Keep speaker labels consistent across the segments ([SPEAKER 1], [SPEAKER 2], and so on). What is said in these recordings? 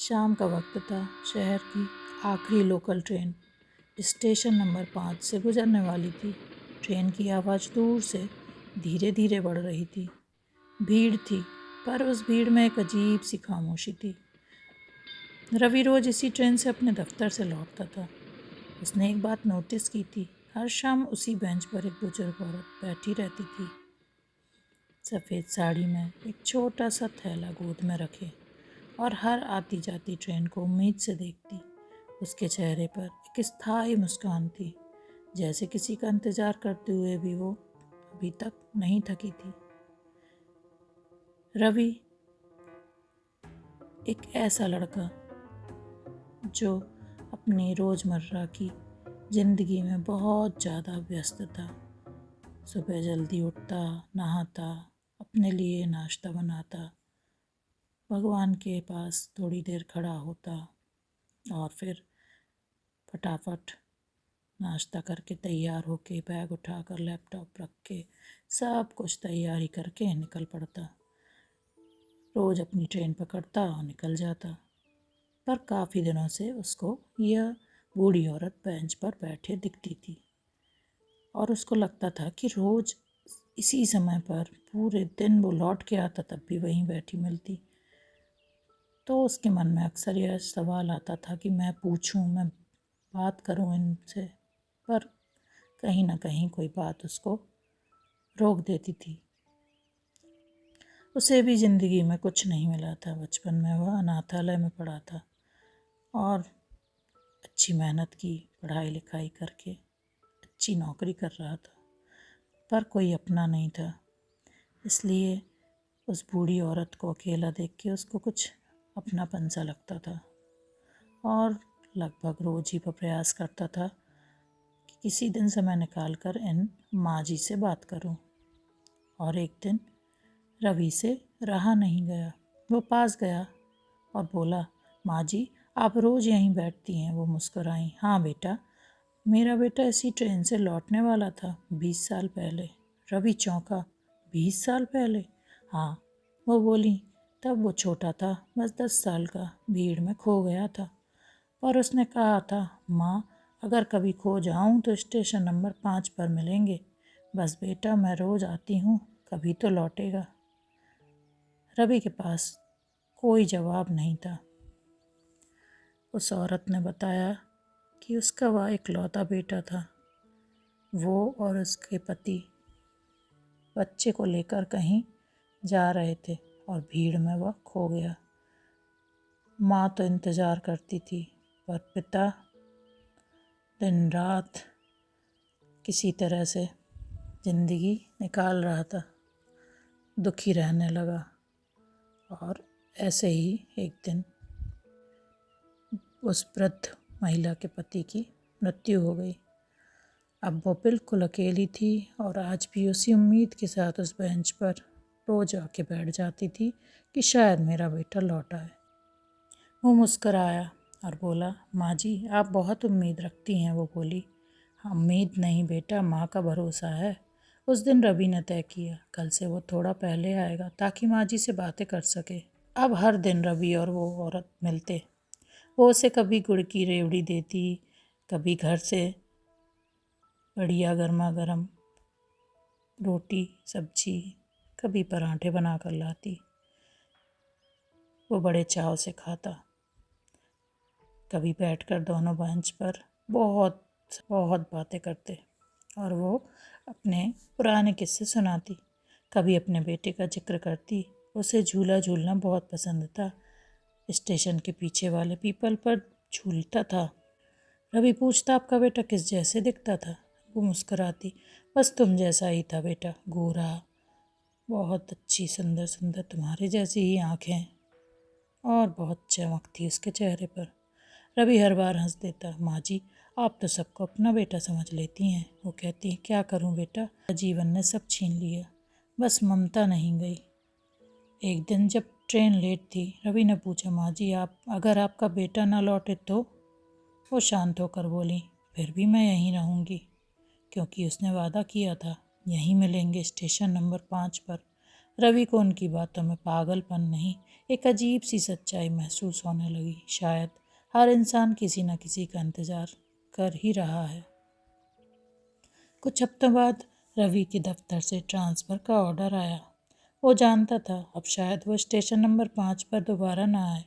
[SPEAKER 1] शाम का वक्त था। शहर की आखिरी लोकल ट्रेन स्टेशन नंबर 5 से गुजरने वाली थी। ट्रेन की आवाज़ दूर से धीरे धीरे बढ़ रही थी। भीड़ थी, पर उस भीड़ में एक अजीब सी खामोशी थी। रवि रोज इसी ट्रेन से अपने दफ्तर से लौटता था। उसने एक बात नोटिस की थी। हर शाम उसी बेंच पर एक बुजुर्ग औरत बैठी रहती थी, सफ़ेद साड़ी में, एक छोटा सा थैला गोद में रखे, और हर आती जाती ट्रेन को उम्मीद से देखती। उसके चेहरे पर एक स्थायी मुस्कान थी, जैसे किसी का इंतज़ार करते हुए भी वो अभी तक नहीं थकी थी। रवि एक ऐसा लड़का जो अपनी रोज़मर्रा की ज़िंदगी में बहुत ज़्यादा व्यस्त था। सुबह जल्दी उठता, नहाता, अपने लिए नाश्ता बनाता, भगवान के पास थोड़ी देर खड़ा होता और फिर फटाफट नाश्ता करके तैयार होके बैग उठाकर लैपटॉप रख के सब कुछ तैयारी करके निकल पड़ता। रोज़ अपनी ट्रेन पकड़ता और निकल जाता। पर काफ़ी दिनों से उसको यह बूढ़ी औरत बेंच पर बैठे दिखती थी, और उसको लगता था कि रोज़ इसी समय पर पूरे दिन वो लौट के आता तब भी वहीं बैठी मिलती। तो उसके मन में अक्सर यह सवाल आता था कि मैं पूछूं, मैं बात करूं इनसे, पर कहीं ना कहीं कोई बात उसको रोक देती थी। उसे भी ज़िंदगी में कुछ नहीं मिला था। बचपन में वह अनाथालय में पढ़ा था और अच्छी मेहनत की, पढ़ाई लिखाई करके अच्छी नौकरी कर रहा था, पर कोई अपना नहीं था। इसलिए उस बूढ़ी औरत को अकेला देख के उसको कुछ अपनापन सा लगता था, और लगभग रोज ही वह प्रयास करता था कि किसी दिन समय निकाल कर इन माँ जी से बात करूं। और एक दिन रवि से रहा नहीं गया। वो पास गया और बोला, माँ जी आप रोज़ यहीं बैठती हैं। वो मुस्कुराई। हाँ बेटा, मेरा बेटा इसी ट्रेन से लौटने वाला था 20 साल पहले। रवि चौंका। 20 साल पहले? हाँ, वो बोली। तब वो छोटा था, बस 10 साल का, भीड़ में खो गया था। पर उसने कहा था, माँ अगर कभी खो जाऊँ तो स्टेशन नंबर 5 पर मिलेंगे। बस बेटा, मैं रोज़ आती हूँ, कभी तो लौटेगा। रवि के पास कोई जवाब नहीं था। उस औरत ने बताया कि उसका वह इकलौता बेटा था। वो और उसके पति बच्चे को लेकर कहीं जा रहे थे और भीड़ में वह खो गया। माँ तो इंतज़ार करती थी, पर पिता दिन रात किसी तरह से ज़िंदगी निकाल रहा था, दुखी रहने लगा। और ऐसे ही एक दिन उस वृद्ध महिला के पति की मृत्यु हो गई। अब वो बिल्कुल अकेली थी, और आज भी उसी उम्मीद के साथ उस बेंच पर रोज आके बैठ जाती थी कि शायद मेरा बेटा लौट आए। वो मुस्कराया और बोला, माँ जी आप बहुत उम्मीद रखती हैं। वो बोली, हाँ, उम्मीद नहीं बेटा, माँ का भरोसा है। उस दिन रवि ने तय किया, कल से वो थोड़ा पहले आएगा ताकि माँ जी से बातें कर सके। अब हर दिन रवि और वो औरत मिलते। वो उसे कभी गुड़ की रेवड़ी देती, कभी घर से बढ़िया गर्मा गर्म रोटी सब्जी, कभी पराठे बना कर लाती। वो बड़े चाव से खाता। कभी बैठकर दोनों बेंच पर बहुत बहुत बातें करते, और वो अपने पुराने किस्से सुनाती। कभी अपने बेटे का जिक्र करती। उसे झूला झूलना बहुत पसंद था। स्टेशन के पीछे वाले पीपल पर झूलता था। रवि पूछता, आपका बेटा किस जैसे दिखता था? वो मुस्कुराती, बस तुम जैसा ही था बेटा, गोरा, बहुत अच्छी, सुंदर सुंदर तुम्हारे जैसी ही आँखें, और बहुत चमक थी उसके चेहरे पर। रवि हर बार हंस देता। माँ जी आप तो सबको अपना बेटा समझ लेती हैं। वो कहती, क्या करूँ बेटा, जीवन ने सब छीन लिया, बस ममता नहीं गई। एक दिन जब ट्रेन लेट थी, रवि ने पूछा, माँ जी आप अगर आपका बेटा ना लौटे तो? वो शांत होकर बोली, फिर भी मैं यहीं रहूँगी, क्योंकि उसने वादा किया था, यहीं मिलेंगे स्टेशन नंबर 5 पर। रवि को उनकी बातों में पागलपन नहीं, एक अजीब सी सच्चाई महसूस होने लगी। शायद हर इंसान किसी न किसी का इंतज़ार कर ही रहा है। कुछ हफ्तों बाद रवि के दफ्तर से ट्रांसफ़र का ऑर्डर आया। वो जानता था अब शायद वो स्टेशन नंबर 5 पर दोबारा ना आए।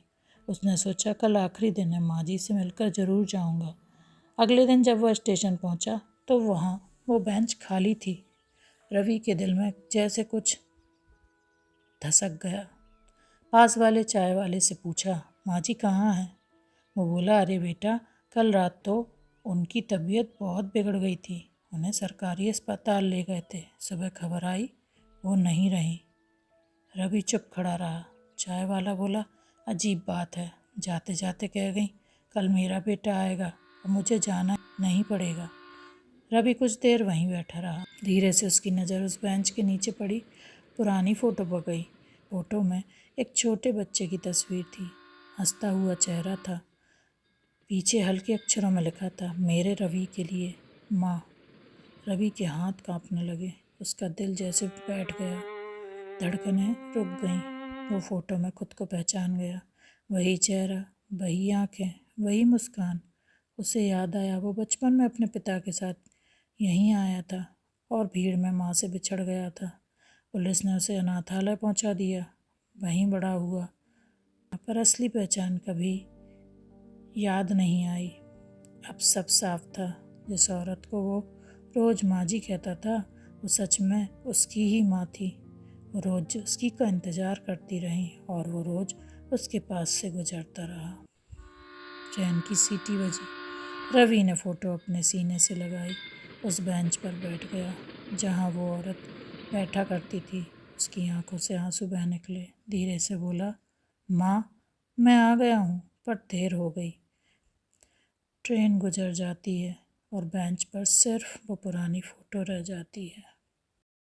[SPEAKER 1] उसने सोचा कल आखिरी दिन है, माँ जी से मिलकर ज़रूर जाऊंगा। अगले दिन जब वह स्टेशन पहुंचा तो वहाँ वो बेंच खाली थी। रवि के दिल में जैसे कुछ धसक गया। पास वाले चाय वाले से पूछा, माँ जी कहाँ हैं? वो बोला, अरे बेटा, कल रात तो उनकी तबीयत बहुत बिगड़ गई थी, उन्हें सरकारी अस्पताल ले गए थे। सुबह खबर आई वो नहीं रही। रवि चुप खड़ा रहा। चाय वाला बोला, अजीब बात है, जाते जाते कह गई कल मेरा बेटा आएगा और मुझे जाना नहीं पड़ेगा। रवि कुछ देर वहीं बैठा रहा। धीरे से उसकी नज़र उस बेंच के नीचे पड़ी। पुरानी फ़ोटो पर गई। फ़ोटो में एक छोटे बच्चे की तस्वीर थी। हंसता हुआ चेहरा था। पीछे हल्के अक्षरों में लिखा था, मेरे रवि के लिए, माँ। रवि के हाथ कांपने लगे। उसका दिल जैसे बैठ गया। धड़कनें रुक गईं। वो फ़ोटो में खुद को पहचान गया। वही चेहरा, वही आंखें, वही मुस्कान। उसे याद आया वो बचपन में अपने पिता के साथ यहीं आया था और भीड़ में माँ से बिछड़ गया था। पुलिस ने उसे अनाथालय पहुंचा दिया, वहीं बड़ा हुआ। पर असली पहचान कभी याद नहीं आई। अब सब साफ था। जिस औरत को वो रोज़ माँ जी कहता था वो सच में उसकी ही माँ थी। वो रोज़ उसकी का इंतज़ार करती रही और वो रोज़ उसके पास से गुजरता रहा। ट्रेन की सीटी बजी। रवि ने फ़ोटो अपने सीने से लगाई। उस बेंच पर बैठ गया जहाँ वो औरत बैठा करती थी। उसकी आंखों से आंसू बह निकले। धीरे से बोला, माँ, मैं आ गया हूँ, पर देर हो गई। ट्रेन गुजर जाती है और बेंच पर सिर्फ वो पुरानी फ़ोटो रह जाती है।